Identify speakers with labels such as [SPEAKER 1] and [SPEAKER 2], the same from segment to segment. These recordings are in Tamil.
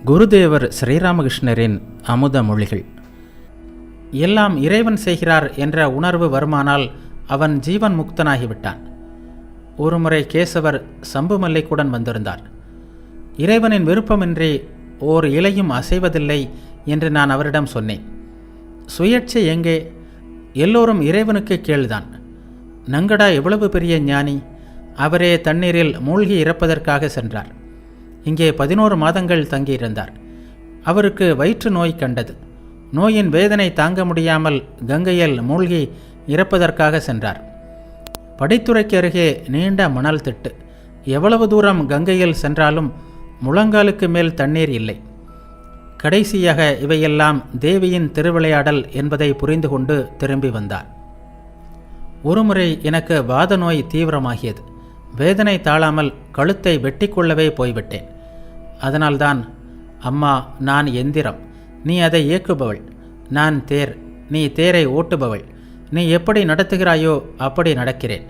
[SPEAKER 1] குருதேவர் ஸ்ரீராமகிருஷ்ணரின் அமுத மொழிகள். எல்லாம் இறைவன் செய்கிறார் என்ற உணர்வு வருமானால் அவன் ஜீவன் முக்தனாகிவிட்டான். ஒருமுறை கேசவர் சம்பு மல்லிக்குடன் வந்திருந்தார். இறைவனின் விருப்பமின்றி ஓர் இலையும் அசைவதில்லை என்று நான் அவரிடம் சொன்னேன். சுயேட்சை எங்கே? எல்லோரும் இறைவனுக்கு கேள்தான். நங்கடா எவ்வளவு பெரிய ஞானி! அவரே தண்ணீரில் மூழ்கி இறப்பதற்காக சென்றார். இங்கே 11 மாதங்கள் தங்கியிருந்தார். அவருக்கு வயிற்று நோய் கண்டது. நோயின் வேதனை தாங்க முடியாமல் கங்கையில் மூழ்கி இறப்பதற்காக சென்றார். படித்துறைக்கு அருகே நீண்ட மணல் திட்டு. எவ்வளவு தூரம் கங்கையில் சென்றாலும் முழங்காலுக்கு மேல் தண்ணீர் இல்லை. கடைசியாக இவையெல்லாம் தேவியின் திருவிளையாடல் என்பதை புரிந்து கொண்டு திரும்பி வந்தார். ஒருமுறை எனக்கு வாத நோய் தீவிரமாகியது. வேதனை தாழாமல் கழுத்தை வெட்டிக்கொள்ளவே போய்விட்டேன். அதனால்தான், அம்மா, நான் எந்திரம், நீ அதை இயக்குபவள். நான் தேர், நீ தேரை ஓட்டுபவள். நீ எப்படி நடத்துகிறாயோ அப்படி நடக்கிறேன்,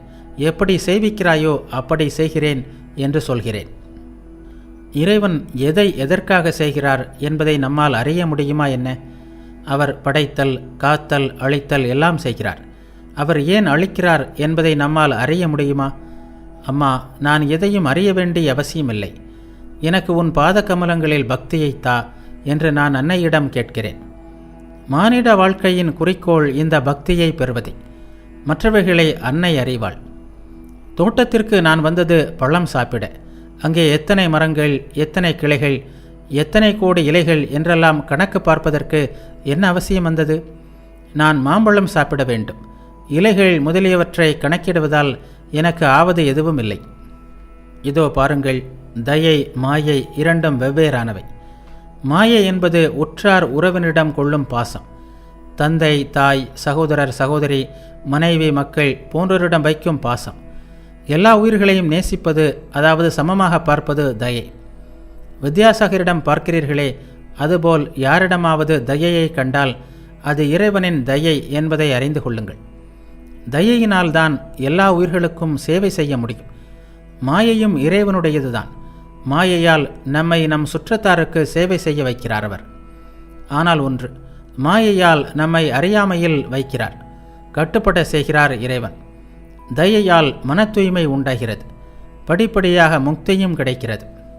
[SPEAKER 1] எப்படி செய்விக்கிறாயோ அப்படி செய்கிறேன் என்று சொல்கிறேன். இறைவன் எதை எதற்காக செய்கிறார் என்பதை நம்மால் அறிய முடியுமா என்ன? அவர் படைத்தல், காத்தல், அழித்தல் எல்லாம் செய்கிறார். அவர் ஏன் அழிக்கிறார் என்பதை நம்மால் அறிய முடியுமா? அம்மா, நான் எதையும் அறிய வேண்டிய அவசியமில்லை. எனக்கு உன் பாத கமலங்களில் பக்தியை தா என்று நான் அன்னையிடம் கேட்கிறேன். மானிட வாழ்க்கையின் குறிக்கோள் இந்த பக்தியை பெறுவதே. மற்றவைகளை அன்னை அறிவாள். தோட்டத்திற்கு நான் வந்தது பழம் சாப்பிட. அங்கே எத்தனை மரங்கள், எத்தனை கிளைகள், எத்தனை கோடி இலைகள் என்றெல்லாம் கணக்கு பார்ப்பதற்கு என்ன அவசியம் வந்தது? நான் மாம்பழம் சாப்பிட வேண்டும். இலைகள் முதலியவற்றை கணக்கிடுவதால் எனக்கு ஆவது எதுவும் இல்லை. இதோ பாருங்கள், தயை, மாயை இரண்டும் வெவ்வேறானவை. மாயை என்பது உற்றார் உறவினரிடம் கொள்ளும் பாசம். தந்தை, தாய், சகோதரர், சகோதரி, மனைவி, மக்கள் போன்றோரிடம் வைக்கும் பாசம். எல்லா உயிர்களையும் நேசிப்பது, அதாவது சமமாக பார்ப்பது தயை. வித்யாசாகரிடம் பார்க்கிறீர்களே, அதுபோல் யாரிடமாவது தயையை கண்டால் அது இறைவனின் தயை என்பதை அறிந்து கொள்ளுங்கள். தயையினால்தான் எல்லா உயிர்களுக்கும் சேவை செய்ய முடியும். மாயையும் இறைவனுடையதுதான். மாயையால் நம்மை நம் சுற்றத்தாருக்கு சேவை செய்ய வைக்கிறார் அவர். ஆனால் ஒன்று, மாயையால் நம்மை அறியாமையில் வைக்கிறார், கட்டுப்பட செய்கிறார் இறைவன். தயையால் மன தூய்மை உண்டாகிறது, படிப்படியாக முக்தியும் கிடைக்கிறது.